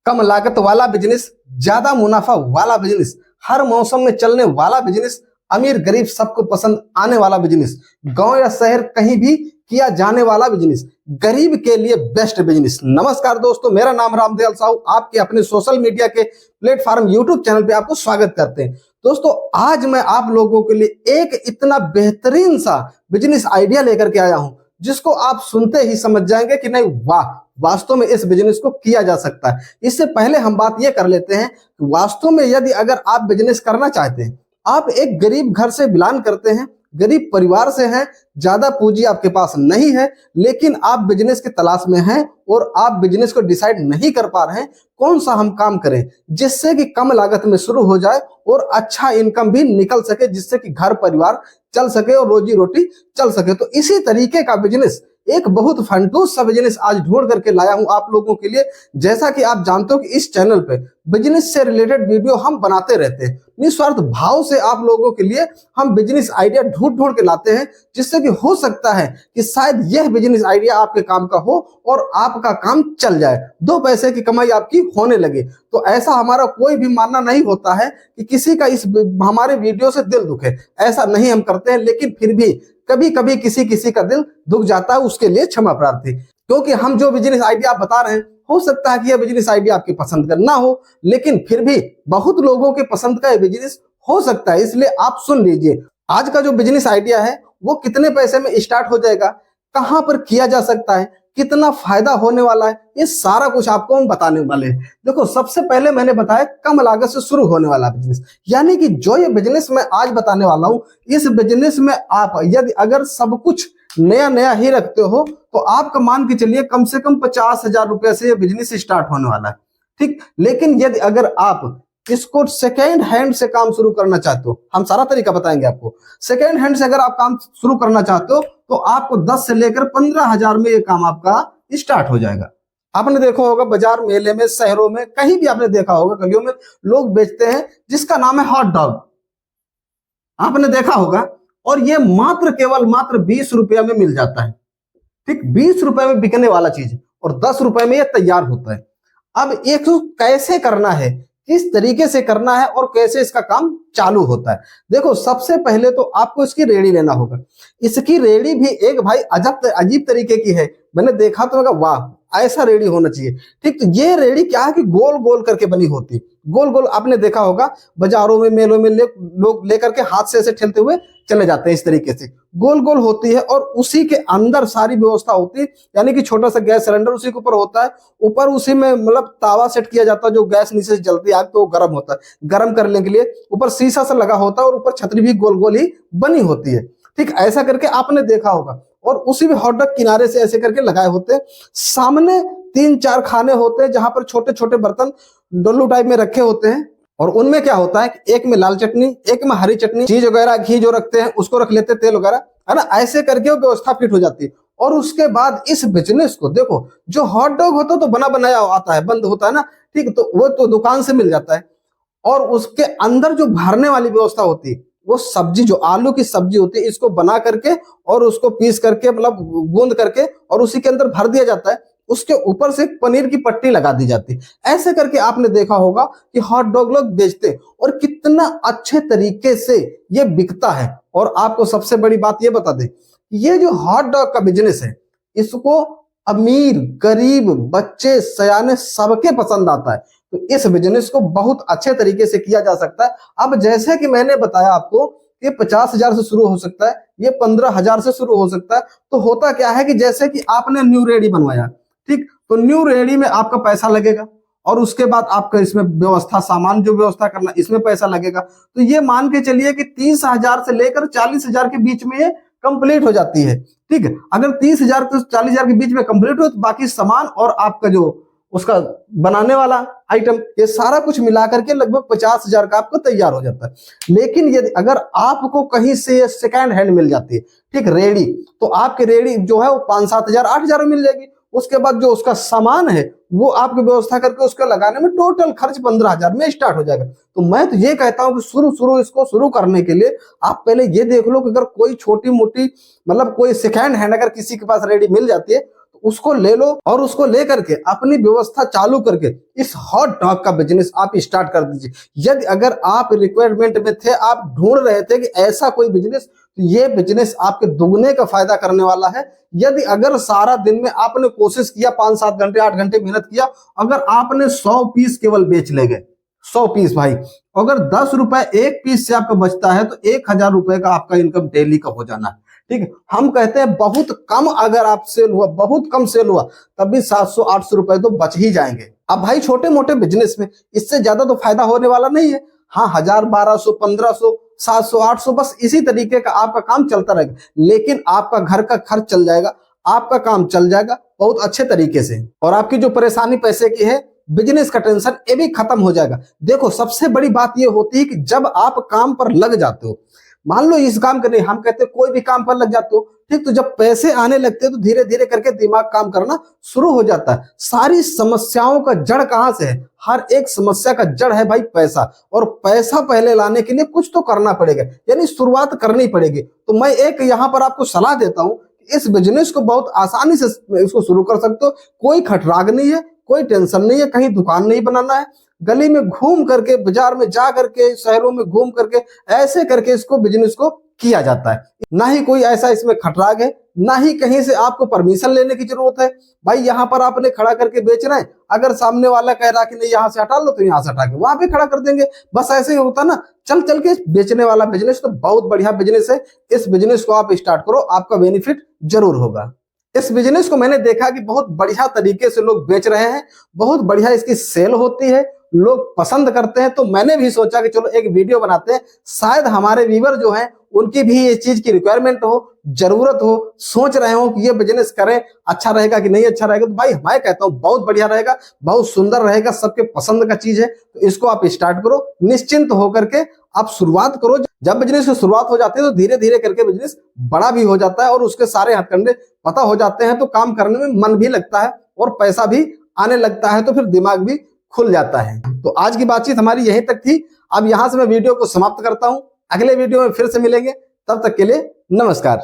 कम लागत वाला बिजनेस, ज्यादा मुनाफा वाला बिजनेस, हर मौसम में चलने वाला बिजनेस, अमीर गरीब सबको पसंद आने वाला बिजनेस, गांव या शहर कहीं भी किया जाने वाला बिजनेस, गरीब के लिए बेस्ट बिजनेस। नमस्कार दोस्तों, मेरा नाम रामदयाल साहू, आपके अपने सोशल मीडिया के प्लेटफॉर्म यूट्यूब चैनल पे आपको स्वागत करते हैं। दोस्तों, आज मैं आप लोगों के लिए एक इतना बेहतरीन सा बिजनेस आइडिया लेकर के आया हूं जिसको आप सुनते ही समझ जाएंगे कि नहीं वाह, वास्तव में इस बिजनेस को किया जा सकता है। इससे पहले हम बात यह कर लेते हैं कि वास्तव में यदि अगर आप बिजनेस करना चाहते हैं, आप एक गरीब घर से बिलोंग करते हैं, गरीब परिवार से हैं, ज्यादा पूंजी आपके पास नहीं है, लेकिन आप बिजनेस की तलाश में हैं और आप बिजनेस को डिसाइड नहीं कर पा रहे हैं कौन सा हम काम करें जिससे कि कम लागत में शुरू हो जाए और अच्छा इनकम भी निकल सके, जिससे कि घर परिवार चल सके और रोजी रोटी चल सके। तो इसी तरीके का बिजनेस, एक बहुत फंटूस सा बिजनेस आज ढूंढ करके लाया हूं आप लोगों के लिए। जैसा कि आप जानते हो कि इस चैनल पे बिजनेस से रिलेटेड वीडियो हम बनाते रहते हैं, निस्वार्थ भाव से आप लोगों के लिए हम बिजनेस आइडिया ढूंढ ढूंढ के लाते हैं, जिससे कि हो सकता है कि शायद यह बिजनेस आइडिया आपके काम का हो और आपका काम चल जाए, दो पैसे की कमाई आपकी होने लगे। तो ऐसा हमारा कोई भी मानना नहीं होता है कि किसी का इस हमारे वीडियो से दिल दुखे, ऐसा नहीं हम करते हैं, लेकिन फिर भी कभी कभी किसी का दिल दुख जाता है, उसके लिए क्षमा प्रार्थी। क्योंकि हम जो बिजनेस आइडिया आप बता रहे हैं, हो सकता है कि यह बिजनेस आइडिया आपकी पसंद का ना हो, लेकिन फिर भी बहुत लोगों के पसंद का यह बिजनेस हो सकता है। इसलिए आप सुन लीजिए, आज का जो बिजनेस आइडिया है वो कितने पैसे में स्टार्ट हो जाएगा, कहां पर किया जा सकता है, कितना फायदा होने वाला है, ये सारा कुछ आपको हम बताने वाले हैं। देखो, सबसे पहले मैंने बताया कम लागत से शुरू होने वाला बिजनेस, यानी कि जो ये बिजनेस मैं आज बताने वाला हूं, इस बिजनेस में आप यदि अगर सब कुछ नया नया ही रखते हो तो आपका मान के चलिए कम से कम 50,000 रुपए से ये बिजनेस स्टार्ट होने वाला है, ठीक। लेकिन यदि अगर आप इसको सेकेंड हैंड से काम शुरू करना चाहते हो, हम सारा तरीका बताएंगे आपको। सेकेंड हैंड से अगर आप काम शुरू करना चाहते हो तो आपको 10 से लेकर 15,000 में ये काम आपका स्टार्ट हो जाएगा। आपने देखा होगा बाजार, मेले में, शहरों में, कहीं भी आपने देखा होगा, गलियों में लोग बेचते हैं जिसका नाम है हॉट डॉग, आपने देखा होगा। और ये केवल मात्र 20 रुपया में मिल जाता है, ठीक। 20 रुपए में बिकने वाला चीज और 10 रुपए में ये तैयार होता है। अब एक कैसे करना है, किस तरीके से करना है और कैसे इसका काम चालू होता है। देखो, सबसे पहले तो आपको इसकी रेडी लेना होगा। इसकी रेडी भी एक भाई अजीब तरीके की है, मैंने देखा तो मैं कहा वाह, ऐसा रेडी होना चाहिए, ठीक। तो ये रेडी क्या है कि गोल गोल करके बनी होती, गोल गोल आपने देखा होगा बाजारों में, मेलों में लोग लेकर के हाथ से ऐसे ठेलते हुए चले जाते हैं, इस तरीके से गोल गोल होती है और उसी के अंदर सारी व्यवस्था होती है। यानी कि छोटा सा गैस सिलेंडर उसी के ऊपर होता है, ऊपर उसी में मतलब तावा सेट किया जाता है, जो गैस नीचे से जलती है आग तो वो गर्म होता है, गर्म करने के लिए ऊपर शीशा सा लगा होता है और ऊपर छतरी भी गोल गोल ही बनी होती है, ठीक। ऐसा करके आपने देखा होगा और उसी में हॉट डॉग किनारे से ऐसे करके लगाए होते हैं। सामने 3-4 खाने होते हैं जहां पर छोटे छोटे बर्तन डोलू टाइप में रखे होते हैं और उनमें क्या होता है, एक में लाल चटनी, एक में हरी चटनी, चीज वगैरह, घी जो रखते हैं उसको रख लेते हैं, तेल वगैरह, है ना। ऐसे करके वो व्यवस्था फिट हो जाती है। और उसके बाद इस बिजनेस को देखो, जो हॉट डॉग होता है तो बना बनाया आता है, बंद होता है ना, ठीक। तो वो तो दुकान से मिल जाता है और उसके अंदर जो भरने वाली व्यवस्था होती है, वो सब्जी, जो आलू की सब्जी होती है, इसको बना करके और उसको पीस करके मतलब गूंद करके और उसी के अंदर भर दिया जाता है। उसके ऊपर से पनीर की पट्टी लगा दी जाती है। ऐसे करके आपने देखा होगा कि हॉट डॉग लोग बेचते हैं और कितना अच्छे तरीके से ये बिकता है। और आपको सबसे बड़ी बात ये बता दें, ये जो हॉट डॉग का बिजनेस है, इसको अमीर, गरीब, बच्चे, सयाने सबके पसंद आता है। तो इस बिजनेस को बहुत अच्छे तरीके से किया जा सकता है। अब जैसे कि मैंने बताया आपको, ये 50,000 से शुरू हो सकता है, ये 15,000 से शुरू हो सकता है। तो होता क्या है कि जैसे कि आपने न्यू रेडी बनवाया, ठीक, तो न्यू रेडी में आपका पैसा लगेगा और उसके बाद आपका इसमें व्यवस्था, सामान जो व्यवस्था करना, इसमें पैसा लगेगा। तो ये मान के चलिए कि 30,000 से लेकर 40,000 के बीच में ये कंप्लीट हो जाती है, ठीक है। अगर 30,000 से 40,000 के बीच में कंप्लीट हो तो बाकी सामान और आपका जो उसका बनाने वाला आइटम, ये सारा कुछ मिलाकर के लगभग 50,000 का आपको तैयार हो जाता है। लेकिन यदि अगर आपको कहीं से सेकेंड हैंड मिल जाती है, ठीक, रेडी, तो आपकी रेडी जो है वो 5-7,000, 8,000 में मिल जाएगी। उसके बाद जो उसका सामान है वो आपकी व्यवस्था करके उसका लगाने में टोटल खर्च 15,000 में स्टार्ट हो जाएगा। तो मैं तो ये कहता हूं कि इसको शुरू करने के लिए आप पहले ये देख लो कि अगर कोई छोटी मोटी मतलब कोई सेकेंड हैंड अगर किसी के पास रेडी मिल जाती है तो उसको ले लो और उसको ले करके अपनी व्यवस्था चालू करके इस हॉट डॉग का बिजनेस आप स्टार्ट कर दीजिए। यदि अगर आप रिक्वायरमेंट में थे, आप ढूंढ रहे थे कि ऐसा कोई बिजनेस, तो ये बिजनेस आपके दुगने का फायदा करने वाला है। यदि अगर सारा दिन में आपने कोशिश किया, 5-7 घंटे 8 घंटे मेहनत किया, अगर आपने 100 पीस केवल बेच ले गए, 100 पीस भाई, अगर 10 रुपए एक पीस से आपका बचता है तो 1000 रुपए का आपका इनकम डेली का हो जाना है। ठीक है, हम कहते हैं बहुत कम अगर आप सेल हुआ, बहुत कम सेल हुआ, तब भी 700-800 रुपए तो बच ही जाएंगे। अब भाई छोटे मोटे बिजनेस में इससे ज्यादा तो फायदा होने वाला नहीं है। हाँ, 1000, 1200, 1500, 700, 800, बस इसी तरीके का आपका काम चलता रहेगा, लेकिन आपका घर का खर्च चल जाएगा, आपका काम चल जाएगा बहुत अच्छे तरीके से, और आपकी जो परेशानी पैसे की है, बिजनेस का टेंशन, ये भी खत्म हो जाएगा। देखो, सबसे बड़ी बात ये होती है कि जब आप काम पर लग जाते हो, मान लो इस काम करने, हम कहते हैं कोई भी काम पर लग जाते हो, ठीक, तो जब पैसे आने लगते हैं तो धीरे धीरे करके दिमाग काम करना शुरू हो जाता है। सारी समस्याओं का जड़ कहां से है? हर एक समस्या का जड़ है भाई पैसा, और पैसा पहले लाने के लिए कुछ तो करना पड़ेगा, यानी शुरुआत करनी पड़ेगी। तो मैं एक यहाँ पर आपको सलाह देता हूं, इस बिजनेस को बहुत आसानी से इसको शुरू कर सकते हो। कोई खटराग नहीं है, कोई टेंशन नहीं है, कहीं दुकान नहीं बनाना है, गली में घूम करके, बाजार में जा करके, शहरों में घूम करके, ऐसे करके इसको बिजनेस को किया जाता है। ना ही कोई ऐसा इसमें खटराग है, ना ही कहीं से आपको परमिशन लेने की जरूरत है। भाई यहाँ पर आपने खड़ा करके बेच रहे हैं, अगर सामने वाला कह रहा कि नहीं यहाँ से हटा लो, तो यहाँ से हटा के वहां पे खड़ा कर देंगे, बस ऐसे ही होता ना। चल चल के बेचने वाला बिजनेस तो बहुत बढ़िया बिजनेस है। इस बिजनेस को आप स्टार्ट करो, आपका बेनिफिट जरूर होगा। इस बिजनेस को मैंने देखा कि बहुत बढ़िया तरीके से लोग बेच रहे हैं, बहुत बढ़िया इसकी सेल होती है, लोग पसंद करते हैं। तो मैंने भी सोचा कि चलो एक वीडियो बनाते हैं, शायद हमारे व्यूअर जो हैं उनकी भी ये चीज की रिक्वायरमेंट हो, जरूरत हो, सोच रहे हो कि ये बिजनेस करें, अच्छा रहेगा कि नहीं अच्छा रहेगा। तो भाई मैं कहता हूँ बहुत बढ़िया रहेगा, बहुत सुंदर रहेगा, सबके पसंद का चीज है। तो इसको आप स्टार्ट करो, निश्चिंत होकर के आप शुरुआत करो। जब बिजनेस की शुरुआत हो जाती है तो धीरे धीरे करके बिजनेस बड़ा भी हो जाता है, और उसके सारे हथकंडे पता हो जाते हैं, तो काम करने में मन भी लगता है और पैसा भी आने लगता है, तो फिर दिमाग भी खुल जाता है। तो आज की बातचीत हमारी यहीं तक थी। अब यहां से मैं वीडियो को समाप्त करता हूं, अगले वीडियो में फिर से मिलेंगे, तब तक के लिए नमस्कार।